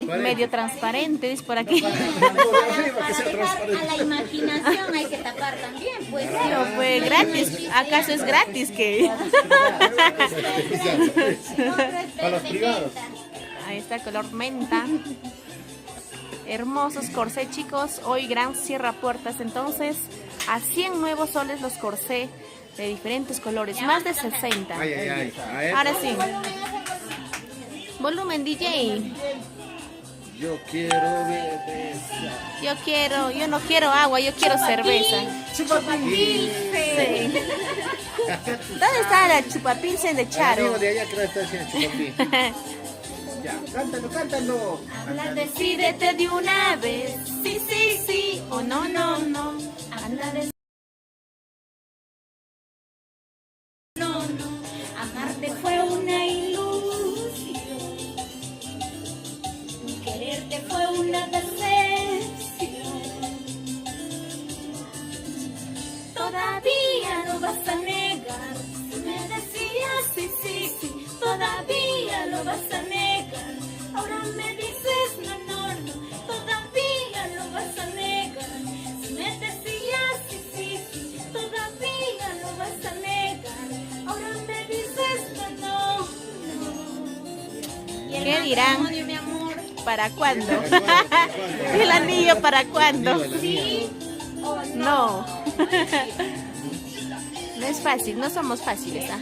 Medio transparente, dice por aquí. Para dejar a la imaginación hay que tapar también, pues. No, pues gratis. ¿Acaso es gratis que? Para los privados. Ahí está el color menta. Hermosos corsé, chicos. Hoy gran cierra puertas. Entonces, a 100 nuevos soles los corsé de diferentes colores. Más de 60. Ay, ay, ay. A ver. Ahora sí. Volumen DJ. Yo quiero beber. Yo no quiero agua, yo quiero cerveza. Sí. ¿Dónde está la chupapilsen de El Charo? amigo de allá que está haciendo chupapí. Ya, cántalo, cántalo. Habla, decídete de una vez. Sí, sí, sí. O no, no, no. Habla, no, no. Amarte fue una ilusión. Quererte fue una decepción. Todavía lo vas a negar. Si me decías sí, sí, sí. Todavía lo vas a negar. Ahora me dices no, no, no. Todavía lo vas a negar. Si me decías sí, sí, sí. Todavía lo vas a negar. Ahora me dices no, no, no. Y el ¿Qué dirán? matrimonio, mi amor. ¿Para cuándo? ¿Para cuándo? ¿El anillo para cuándo? El anillo. ¿Sí o no? No. No es fácil, no somos fáciles. ¿Ah?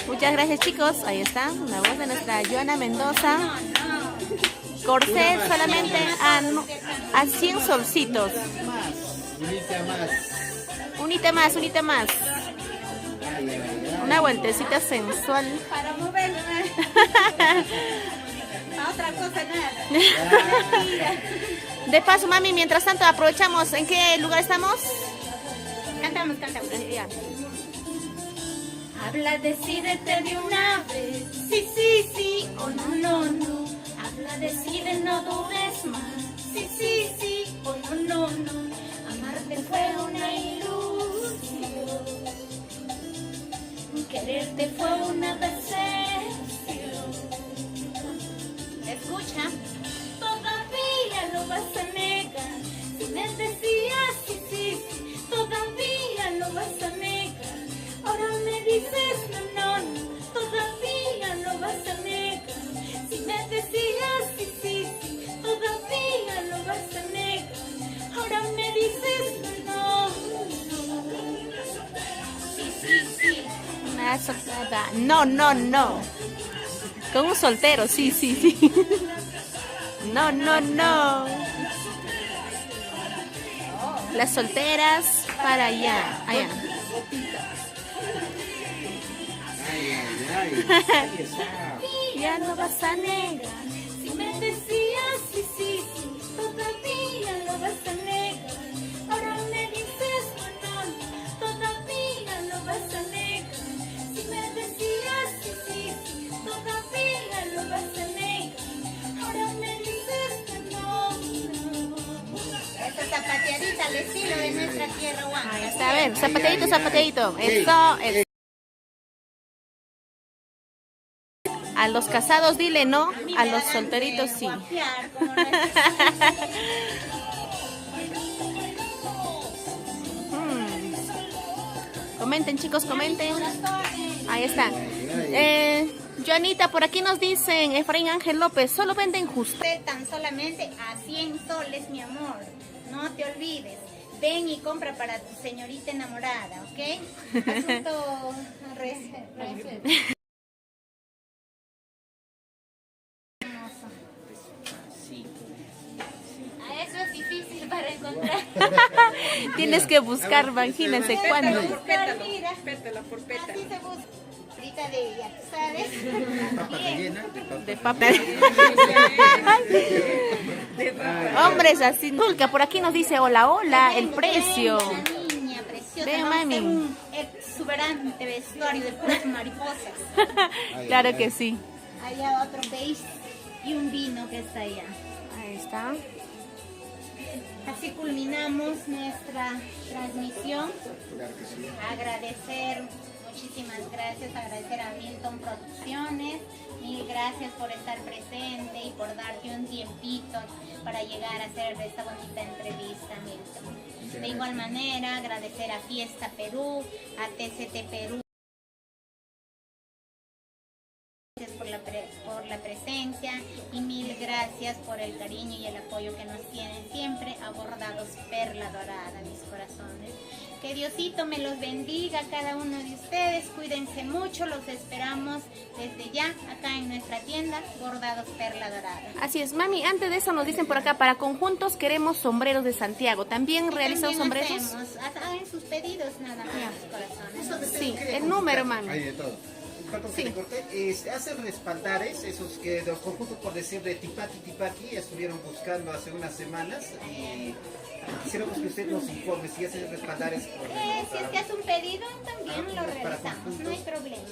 Muchas gracias, chicos. Ahí está, la voz de nuestra Joana Mendoza. Corset solamente a 100 solcitos. Unita más. Unita más, unita más. Ay, ay, ay. Una vueltecita sensual. Para moverme. A otra cosa nada. De paso, mami, mientras tanto aprovechamos. ¿En qué lugar estamos? Cantamos, cantamos. Ya. Habla, decídete de una vez. Sí, sí, sí. O no, no, no. Habla, decide, no dudes más. Sí, sí, sí. O no, no, no. Amarte fue una ilusión. Quererte fue una decepción. Escucha. Todavía lo vas a negar. Si me decías sí, sí, sí. Todavía lo vas a negar. Ahora me dices no, no, no. Todavía lo vas a negar. Si me decías sí, sí, sí. Todavía lo vas a negar. Ahora me dices no, no, no. Sí, sí, sí. Una soltada. No, no, no. Con un soltero, sí, sí, sí. No, no, no. Las solteras para allá. Allá. Ay, ay, ay. Ahí está. Ya no vas a negar. Si me decías sí, sí, sí, todavía lo vas a negar. Ahora me dices no, no, todavía lo vas a negar. Si me decías sí, sí, sí, todavía lo vas a negar. Ahora me dices no, no. Esta zapateadita al estilo de nuestra tierra huanca. Ahí está, a ver, zapateadito, zapateadito. Eso, eso. A los casados dile no, a los solteritos sí. Comenten, chicos, comenten. Ahí está. Joanita, por aquí nos dicen, Efraín Ángel López, solo venden justo. Tan solamente a 100 soles, mi amor. No te olvides. Ven y compra para tu señorita enamorada, ¿ok? Asunto resuelto. A eso es difícil para encontrar. Tienes que buscar, imagínense cuándo. Mira, Pétala por pétala. así se busca. Ahorita de ella, ¿tú sabes? Papa Bien. rellena de De papa. papel. Hombres así. Tulca, por aquí nos dice hola, hola, el precio. La niña preciosa. Ven, Vamos a mami. hacer un exuberante vestuario de puras mariposas. Claro que sí. Allá otro beige y un vino que está allá. Ahí está. Así culminamos nuestra transmisión. Claro que sí. Agradecer, muchísimas gracias, agradecer a Milton Producciones, mil gracias. gracias por estar presente y por darte un tiempito para llegar a hacer esta bonita entrevista, Milton. De igual manera, agradecer a Fiesta Perú, a TCT Perú. Gracias por la presencia y mil gracias por el cariño y el apoyo que nos tienen siempre a Bordados Perla Dorada, mis corazones. Que Diosito me los bendiga a cada uno de ustedes, cuídense mucho, los esperamos desde ya acá en nuestra tienda Bordados Perla Dorada. Así es, mami, antes de eso nos dicen por acá, para conjuntos queremos sombreros de Santiago, ¿también realizan sombreros? Hagan sus pedidos nada más, mis corazones. Sí, el número, mami. Hay de todo. Perdón que Sí. te corté. Hacen respaldares, esos que de los conjuntos, por decir, de Tipaki, estuvieron buscando hace unas semanas y quisiéramos que usted nos informe si hacen respaldares por Si es que hace un pedido, también lo para realizamos, conjuntos. no hay problema.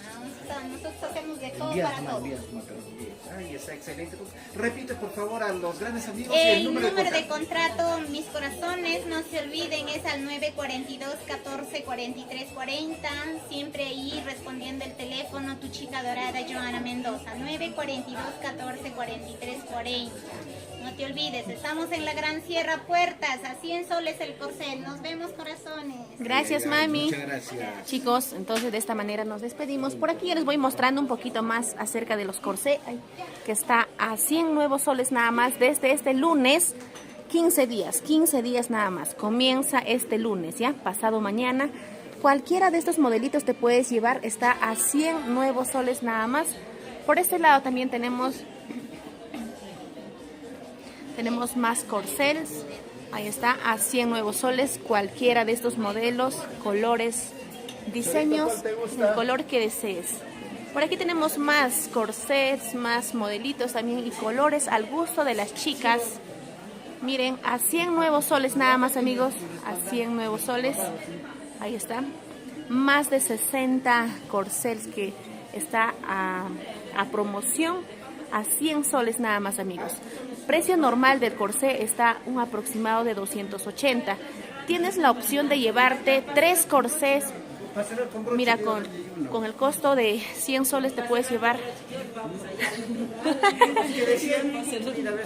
Nosotros hacemos de todo envías para más, todo. envías más, pero bien. Ay, está excelente. Pues, repite por favor a los grandes amigos El número de contrato, mis corazones, no se olviden, es al 942 14 43 40. Siempre ahí respondiendo el teléfono, tu chica dorada Joana Mendoza. 942 14 43 40. No te olvides, estamos en la Gran Sierra Puertas, a 100 soles el corcel. Nos vemos, corazones. Gracias, mami. Muchas gracias. Chicos, entonces de esta manera nos despedimos. Por aquí ya les voy mostrando un poquito más acerca de los corsés, que está a 100 nuevos soles nada más desde este lunes. 15 días nada más. Comienza este lunes, ¿ya? Pasado mañana. Cualquiera de estos modelitos te puedes llevar, está a 100 nuevos soles nada más. Por este lado también tenemos más corsés. Ahí está, a 100 nuevos soles, cualquiera de estos modelos, colores, diseños, el color que desees. Por aquí tenemos más corsés, más modelitos también y colores al gusto de las chicas. Miren, a 100 nuevos soles nada más, amigos, a 100 nuevos soles. Ahí está. Más de 60 corsés que está a promoción a 100 soles nada más, amigos. Precio normal del corsé está un aproximado de 280. Tienes la opción de llevarte 3 corsés. Mira, con el costo de 100 soles te puedes llevar.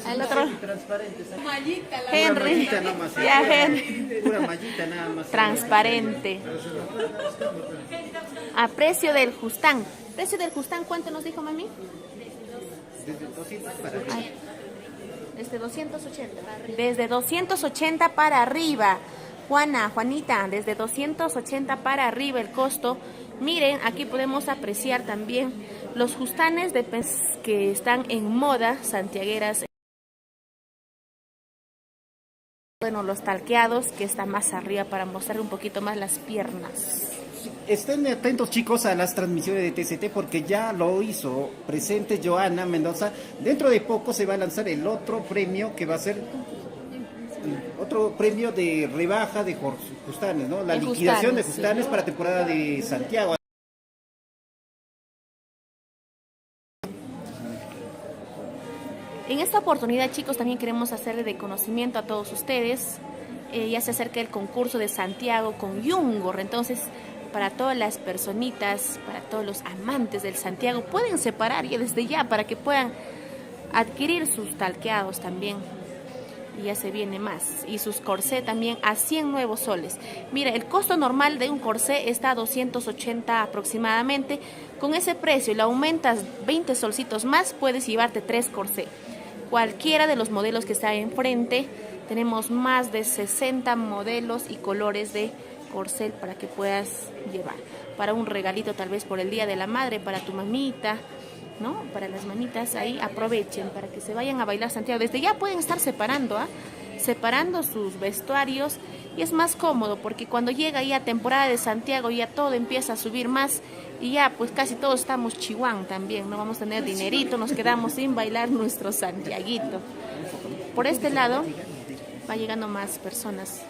El otro. Henry. Ya, Henry. Pura mallita nada más. Transparente. A precio del Justán. ¿Precio del Justán cuánto nos dijo, mami? Desde 200 para arriba. Ay, desde 280. Desde 280 para arriba. Juanita, desde 280 para arriba el costo. Miren, aquí podemos apreciar también los justanes que están en moda, santiagueras. Bueno, los talqueados que están más arriba para mostrar un poquito más las piernas. Estén atentos, chicos, a las transmisiones de TCT porque ya lo hizo presente Joana Mendoza. Dentro de poco se va a lanzar el otro premio que va a ser otro premio de rebaja de justanes, ¿no? La liquidación de justanes para temporada de Santiago. En esta oportunidad, chicos, también queremos hacerle de conocimiento a todos ustedes. Ya se acerca el concurso de Santiago con Yungor, entonces para todas las personitas, para todos los amantes del Santiago, pueden separar ya desde ya para que puedan adquirir sus talqueados también. Y ya se viene más. Y sus corsé también a 100 nuevos soles. Mira, el costo normal de un corsé está a 280 aproximadamente. Con ese precio, le aumentas 20 solcitos más, puedes llevarte 3 corsé. Cualquiera de los modelos que está enfrente, tenemos más de 60 modelos y colores de corcel para que puedas llevar. Para un regalito tal vez por el Día de la Madre, para tu mamita, ¿no? Para las mamitas, ahí aprovechen para que se vayan a bailar Santiago. Desde ya pueden estar separando, separando sus vestuarios y es más cómodo porque cuando llega ya temporada de Santiago ya todo empieza a subir más y ya pues casi todos estamos chihuán también, no vamos a tener dinerito, nos quedamos sin bailar nuestro santiaguito. Por este lado va llegando más personas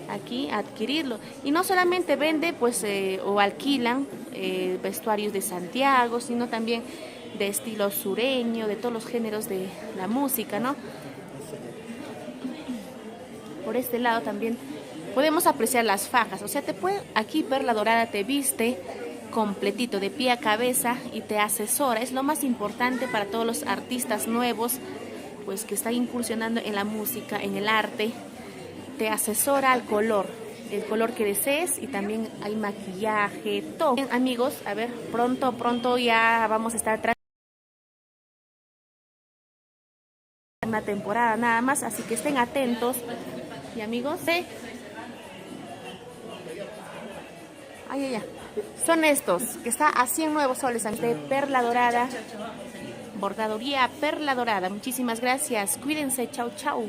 aquí a adquirirlo y no solamente vende pues o alquilan vestuarios de Santiago, sino también de estilo sureño, de todos los géneros de la música, ¿no? Por este lado también podemos apreciar las fajas, o sea, aquí Perla Dorada te viste completito, de pie a cabeza, y te asesora. Es lo más importante para todos los artistas nuevos, pues que están incursionando en la música, en el arte. Te asesora al color, el color que desees, y también hay maquillaje, todo. Bien, amigos, a ver, pronto ya vamos a estar una temporada nada más, así que estén atentos. Y amigos, son estos, que está a 100 nuevos soles, de perla dorada, bordaduría perla dorada. Muchísimas gracias, cuídense, chau chau.